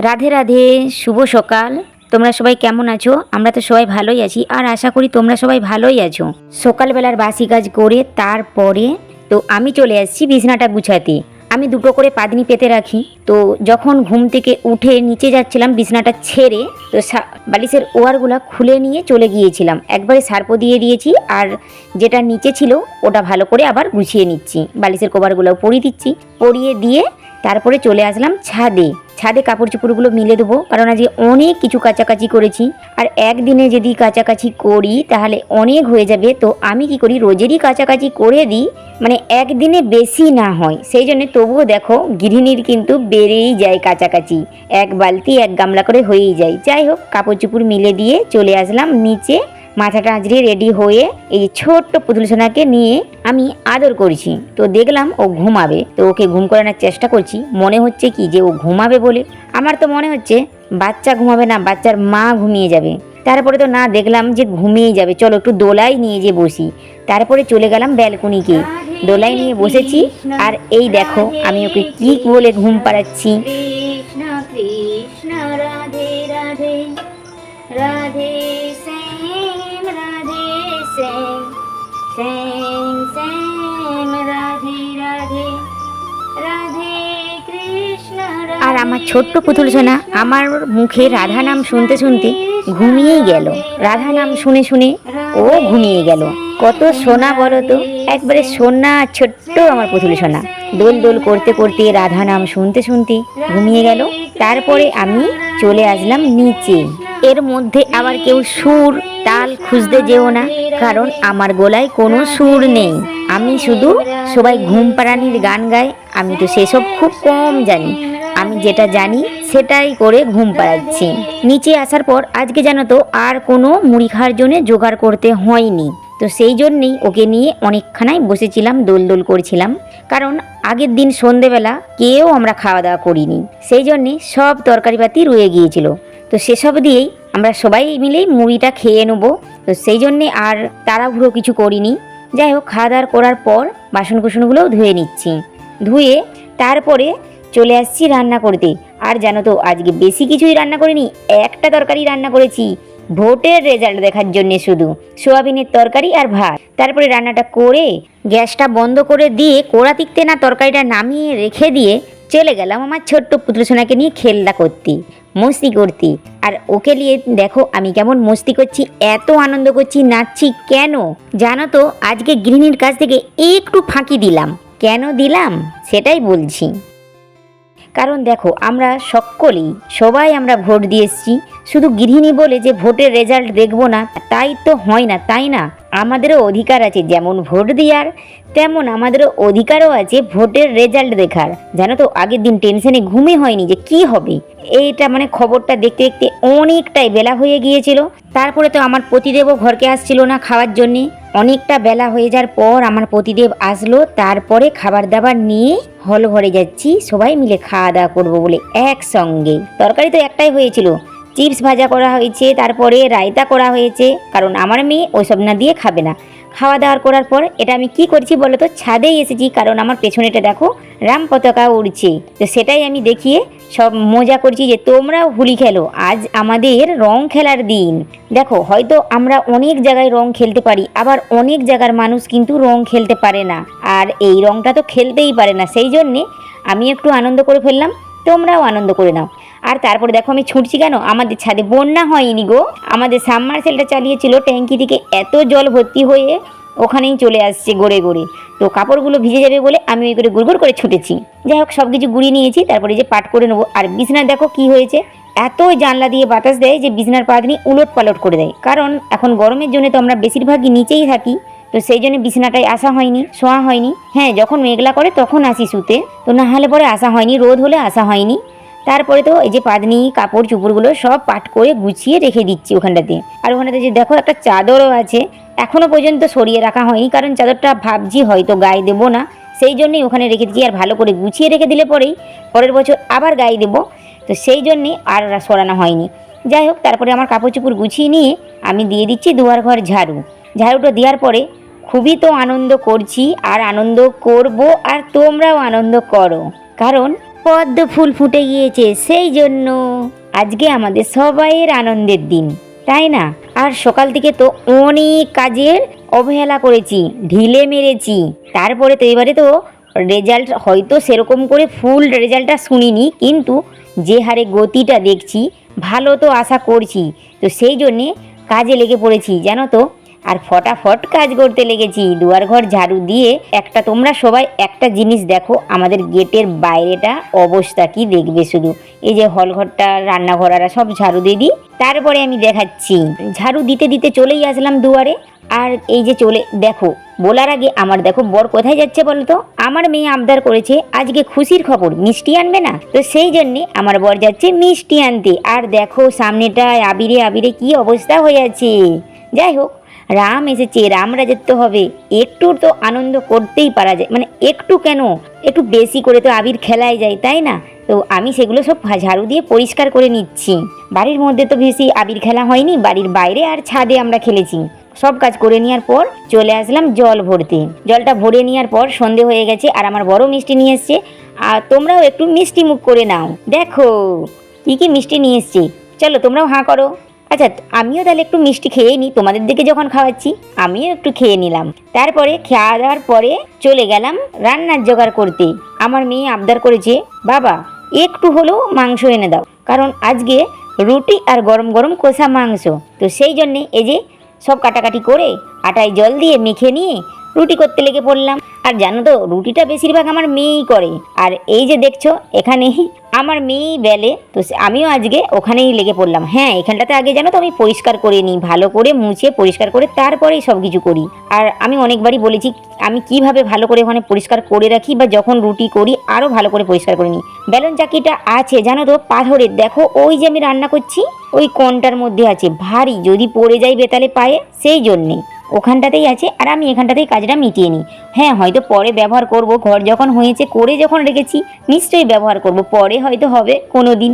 রাধে রাধে, শুভ সকাল। তোমরা সবাই কেমন আছো? আমরা তো সবাই ভালোই আছি, আর আশা করি তোমরা সবাই ভালোই আছো। সকালবেলার বাসি কাজ করে তারপরে তো আমি চলে আসছি বিছানাটা গুছাতে। আমি দুটো করে পাদনি পেতে রাখি। তো যখন ঘুম থেকে উঠে নিচে যাচ্ছিলাম বিছানাটা ছেড়ে, তো বালিশের ওয়ারগুলো খুলে নিয়ে চলে গিয়েছিলাম। একবারে সার্পো দিয়ে দিয়েছি, আর যেটা নিচে ছিল ওটা ভালো করে আবার গুছিয়ে নিচ্ছি। বালিশের কভারগুলোও পরিয়ে দিচ্ছি, পরিয়ে দিয়ে তারপরে চলে আসলাম ছাদে। ছাদে কাপড় চোপড়গুলো মিলে দেবো, কারণ আজকে অনেক কিছু কাচাকাচি করেছি। আর একদিনে যদি কাচাকাচি করি তাহলে অনেক হয়ে যাবে। তো আমি কি করি, রোজেরই কাচাকাচি করে দিই, মানে একদিনে বেশি না হয়। সেই জন্য তবুও দেখো গৃহিণীর কিন্তু বেড়েই যায় কাচাকাচি, এক বালতি এক গামলা করে হয়েই যায়। যাই হোক, কাপড় চোপড় মিলে দিয়ে চলে আসলাম নিচে। মাথাটা আঁচড়িয়ে রেডি হয়ে এই যে ছোট্ট পুতুল সোনাকে নিয়ে আমি আদর করছি। তো দেখলাম ও ঘুমাবে, তো ওকে ঘুম করানোর চেষ্টা করছি। মনে হচ্ছে কি যে ও ঘুমাবে বলে, আমার তো মনে হচ্ছে বাচ্চা ঘুমাবে না, বাচ্চার মা ঘুমিয়ে যাবে। তারপরে তো না, দেখলাম যে ঘুমিয়ে যাবে। চলো একটু দোলাই নিয়ে যে বসি। তারপরে চলে গেলাম ব্যালকনিকে, দোলাই নিয়ে বসেছি। আর এই দেখো আমি ওকে কি বলে ঘুম পাড়াচ্ছি। কৃষ্ণ কৃষ্ণ রাধে রাধে রাধে শ্যাম রাধে শ্যাম শ্যাম শ্যাম রাধে রাধে রাধে কৃষ্ণ। আর আমার ছোট্ট পুতুল সোনা আমার মুখে রাধা নাম শুনতে শুনতে ঘুমিয়েই গেল। রাধা নাম শুনে শুনে ও ঘুমিয়ে গেল। কত সোনা বলো তো, একবারে সোনা ছোট্ট আমার পুতুল সোনা। দোল দোল করতে করতে রাধা নাম শুনতে শুনতে ঘুমিয়ে গেল। তারপরে আমি চলে আসলাম নিচে। এর মধ্যে আবার কেউ সুর তাল খুঁজতে যেও না, কারণ আমার গলায় কোনো সুর নেই। আমি শুধু সবাই ঘুম পাড়ানির গান গাই, আমি তো সেসব খুব কম জানি। আমি যেটা জানি সেটাই করে ঘুম পাড়াচ্ছি। নিচে আসার পর আজকে জানো তো আর কোনো মুড়ি খাওয়ার জন্য জোগাড় করতে হয়নি। তো সেই জন্যেই ওকে নিয়ে অনেকখানাই বসেছিলাম, দোল দোল করছিলাম। কারণ আগের দিন সন্ধেবেলা কেউ আমরা খাওয়া দাওয়া করিনি, সেই জন্যে সব তরকারিপাতি রয়ে গিয়েছিল। তো সেসব দিয়েই আমরা সবাই মিলেই মুড়িটা খেয়ে নেবো। তো সেই জন্যে আর তাড়াহুড়ো কিছু করিনি। যাই হোক, খাওয়া দাওয়ার করার পর বাসন কুসনগুলোও ধুয়ে নিচ্ছি। ধুয়ে তারপরে চলে আসছি রান্না করতে। আর জানো তো আজকে বেশি কিছুই রান্না করিনি, একটা তরকারি রান্না করেছি ভোটের রেজাল্ট দেখার জন্যে, শুধু সোয়াবিনের তরকারি আর ভাত। তারপরে রান্নাটা করে গ্যাসটা বন্ধ করে দিয়ে কোড়া তিকতে না তরকারিটা নামিয়ে রেখে দিয়ে চলে গেলাম আমার ছোট্ট পুত্রসোনাকে নিয়ে খেলনা করতে, মস্তি করতে। আর ওকে নিয়ে দেখো আমি কেমন মস্তি করছি, এত আনন্দ করছি, নাচছি। কেন জানো তো, আজকে গৃহিণীর কাছ থেকে একটু ফাঁকি দিলাম। কেন দিলাম সেটাই বলছি। কারণ দেখো আমরা সকলেই সবাই আমরা ভোট দিয়ে এসেছি। শুধু গৃহিণী বলে যে ভোটের রেজাল্ট দেখবো না, তাই তো হয় না, তাই না? আমাদেরও অধিকার আছে যেমন ভোট দেওয়ার, তেমন আমাদেরও অধিকারও আছে ভোটের রেজাল্ট দেখার। জানো তো আগের দিন টেনশনে ঘুমই হয়নি যে কি হবে। এইটা মানে খবরটা দেখতে দেখতে অনেকটাই বেলা হয়ে গিয়েছিল। তারপরে তো আমার পতিদেবও ঘরকে আসছিল না খাওয়ার জন্যে। অনেকটা বেলা হয়ে যাওয়ার পর আমার পতিদেব আসলো, তারপরে খাবার দাবার নিয়ে হল ঘরে যাচ্ছি সবাই মিলে খাওয়া দাওয়া করবো বলে একসঙ্গে। তরকারি তো একটাই হয়েছিল, চিপস ভাজা করা হয়েছে, তারপরে রায়তা করা হয়েছে, কারণ আমার মেয়ে ওইসব না দিয়ে খাবে না। খাওয়া দাওয়ার করার পর এটা আমি কি করছি বলো তো, ছাদেই এসেছি, কারণ আমার পেছনেটা দেখো রাম পতাকা উড়ছে। তো সেটাই আমি দেখিয়ে সব মজা করছি যে তোমরাও হোলি খেলো, আজ আমাদের রং খেলার দিন। দেখো হয়তো আমরা অনেক জায়গায় রং খেলতে পারি, আবার অনেক জায়গার মানুষ কিন্তু রং খেলতে পারে না, আর এই রংটা তো খেলতেই পারে না। সেই জন্যে আমি একটু আনন্দ করে ফেললাম, তোমরাও আনন্দ করে নাও। আর তারপরে দেখো আমি ছুটছি কেন, আমাদের ছাদে বন্যা হয়নি গো, আমাদের সাবমার্সেলটা চালিয়েছিল, ট্যাঙ্কি থেকে এত জল ভর্তি হয়ে ওখানেই চলে আসছে গড়ে গড়ে। তো কাপড়গুলো ভিজে যাবে বলে আমি ওই করে গুড়গুড় করে ছুটেছি। যাই হোক, সব কিছু গুড়িয়ে নিয়েছি, তারপরে যে পাট করে নেবো। আর বিছানা দেখো কি হয়েছে, এত জানলা দিয়ে বাতাস দেয় যে বিছানার পাতনি উলট পালট করে দেয়। কারণ এখন গরমের জন্য তো আমরা বেশিরভাগই নিচেই থাকি, তো সেই জন্য বিছানাটায় আসা হয়নি, শোয়া হয়নি। হ্যাঁ, যখন মেঘলা করে তখন আসি শুতে, তো না হলে পরে আসা হয়নি, রোদ হলে আসা হয়নি। তারপরে তো এই যে পাদনি কাপড় চুপড়গুলো সব পাট করে গুছিয়ে রেখে দিচ্ছি ওখানটাতে। আর ওখানটাতে যে দেখো একটা চাদরও আছে, এখনও পর্যন্ত সরিয়ে রাখা হয়নি, কারণ চাদরটা ভাবছি হয়তো গায়ে দেবো না, সেই জন্যই ওখানে রেখে দিচ্ছি। আর ভালো করে গুছিয়ে রেখে দিলে পরেই পরের বছর আবার গায়ে দেবো, তো সেই জন্যে আর সরানো হয়নি। যাই হোক, তারপরে আমার কাপড় চুপড় গুছিয়ে নিয়ে আমি দিয়ে দিচ্ছি দুয়ার ঘর ঝাড়ু। ঝাড়ুটা দেওয়ার পরে খুবই তো আনন্দ করছি, আর আনন্দ করব, আর তোমরাও আনন্দ করো। কারণ পদ্ম ফুল ফুটে গিয়েছে, সেই জন্য আজকে আমাদের সবাইয়ের আনন্দের দিন, তাই না? আর সকাল থেকে তো অনেক কাজের অবহেলা করেছি, ঢিলে মেরেছি, তারপরে তো এবারে তো রেজাল্ট হয়তো সেরকম করে ফুল রেজাল্টটা শুনিনি, কিন্তু যে হারে গতিটা দেখছি ভালো তো আশা করছি, তো সেই জন্যে কাজে লেগে পড়েছি জানো তো। আর ফটাফট কাজ করতে লেগেছি, দুয়ার ঘর ঝাড়ু দিয়ে। তোমরা সবাই একটা জিনিস দেখো, আমাদের গেটের বাইরেটা অবস্থা কি দেখবে শুধু। এই যে হল ঘরটা, রান্নাঘর আর সব ঝাড়ু দিয়ে দিই, তারপরে আমি দেখাচ্ছি। ঝাড়ু দিতে দিতে চলেই আসলাম দুয়ারে। আর এই যে চলে দেখো, বলার আগে আমার দেখো বর কোথায় যাচ্ছে বলো তো? আমার মেয়ে আবদার করেছে আজকে খুশির খবর, মিষ্টি আনবে না, তো সেই জন্যে আমার বর যাচ্ছে মিষ্টি আনতে। আর দেখো সামনেটায় আবিরে আবিরে কি অবস্থা হয়ে আছে। যাই হোক, রাম এসেছে, রাম রাজত্ব হবে, একটু তো আনন্দ করতেই পারা যায়, মানে একটু কেন, একটু বেশি করে তো আবির খেলায় যায়, তাই না? তো আমি সেগুলো সব ঝাড়ু দিয়ে পরিষ্কার করে নিচ্ছি। বাড়ির মধ্যে তো বেশি আবির খেলা হয়নি, বাড়ির বাইরে আর ছাদে আমরা খেলেছি। সব কাজ করে নেওয়ার পর চলে আসলাম জল ভরতে। জলটা ভরে নেওয়ার পর সন্ধে হয়ে গেছে, আর আমার বড় মিষ্টি নিয়ে এসছে। আর তোমরাও একটু মিষ্টি মুখ করে নাও, দেখো কি কি মিষ্টি নিয়ে এসছে। চলো তোমরাও হাঁ করো। আচ্ছা, আমিও তাহলে একটু মিষ্টি খেয়ে নিই, তোমাদের দিকে যখন খাওয়াচ্ছি আমিও একটু খেয়ে নিলাম। তারপরে খাওয়া দাওয়ার পরে চলে গেলাম রান্নার জোগাড় করতে। আমার মেয়ে আবদার করেছে, বাবা একটু হলেও মাংস এনে দাও, কারণ আজকে রুটি আর গরম গরম কষা মাংস। তো সেই জন্যে এই যে সব কাটাকাটি করে আটায় জল দিয়ে মেখে নিয়ে রুটি করতে লেগে পড়লাম। আর জানো তো, রুটিটা বেশিরভাগ আমার মেয়েই করে। আর এই যে দেখছো এখানে আমার মেয়েই বেলে, তো আমিও আজকে ওখানেই লেগে পড়লাম। হ্যাঁ, এখানটাতে আগে জানো তো আমি পরিষ্কার করে নিই, ভালো করে মুছে পরিষ্কার করে তারপরেই সব কিছু করি। আর আমি অনেকবারই বলেছি আমি কিভাবে ভালো করে ওখানে পরিষ্কার করে রাখি, বা যখন রুটি করি আরও ভালো করে পরিষ্কার করে নিই। বেলন চাকিটা আছে জানো তো পাথরের, দেখো ওই যে আমি রান্না করছি ওই কোণটার মধ্যে আছে, ভারী, যদি পড়ে যায় বেতালে পায়ে, সেই জন্যে ওখানটাতেই আছে। আর আমি এখানটাতেই কাজটা মিটিয়ে নিই। হ্যাঁ, হয়তো পরে ব্যবহার করব, ঘর যখন হয়েছে করে যখন রেখেছি নিশ্চয়ই ব্যবহার করব, পরে হয়তো হবে কোনো দিন,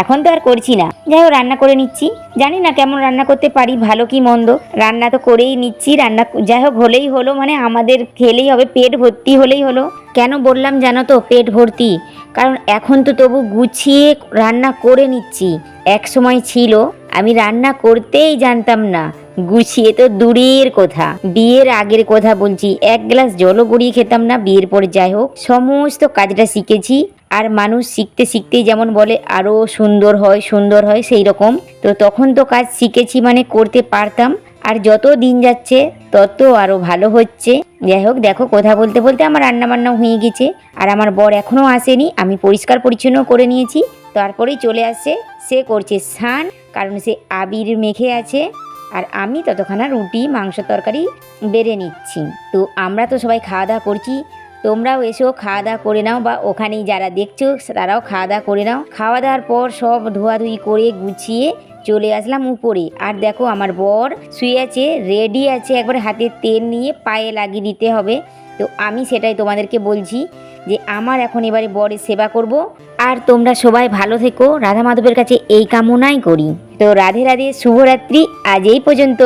এখন তো আর করছি না। যাই হোক, রান্না করে নিচ্ছি, জানি না কেমন রান্না করতে পারি, ভালো কি মন্দ, রান্না তো করেই নিচ্ছি। রান্না যাই হোক হলেই হলো, মানে আমাদের খেলেই হবে, পেট ভর্তি হলেই হলো। কেন বললাম জানো তো পেট ভর্তি? কারণ এখন তো তবু গুছিয়ে রান্না করে নিচ্ছি। এক সময় ছিল আমি রান্না করতেই জানতাম না, গুছিয়ে তো দূরের কথা, বিয়ের আগের কথা বলছি, এক গ্লাস জলও গড়িয়ে খেতাম না। বিয়ের পর যাই হোক সমস্ত কাজটা শিখেছি। আর মানুষ শিখতে শিখতেই যেমন বলে আরও সুন্দর হয় সুন্দর হয়, সেই রকম তো তখন তো কাজ শিখেছি মানে করতে পারতাম। আর যত দিন যাচ্ছে তত আরও ভালো হচ্ছে। যাই হোক, দেখো কথা বলতে বলতে আমার রান্না বান্নাও হয়ে গেছে। আর আমার বর এখনও আসেনি, আমি পরিষ্কার পরিচ্ছন্ন করে নিয়েছি। তারপরেই চলে আসছে, সে করছে স্নান, কারণ সে আবির মেখে আছে। আর আমি ততক্ষণে রুটি মাংস তরকারি বেড়ে নিচ্ছি। তো আমরা তো সবাই খাওয়া দাওয়া করছি, তোমরাও এসো খাওয়া দাওয়া করে নাও, বা ওখানেই যারা দেখছো তারাও খাওয়া দাওয়া করে নাও। খাওয়া দাওয়ার পর সব ধোয়াধুয়ি করে গুছিয়ে চলে আসলাম উপরে। আর দেখো আমার বর শুয়ে আছে, রেডি আছে, একবার হাতে তেল নিয়ে পায়ে লাগিয়ে দিতে হবে। তো আমি সেটাই তোমাদেরকে বলছি যে আমার এখন এবারে বরের সেবা করব। আর তোমরা সবাই ভালো থেকো, রাধা মাধবের কাছে এই কামনাই করি। তো রাধে রাধে, শুভরাত্রি, আজ এই পর্যন্ত।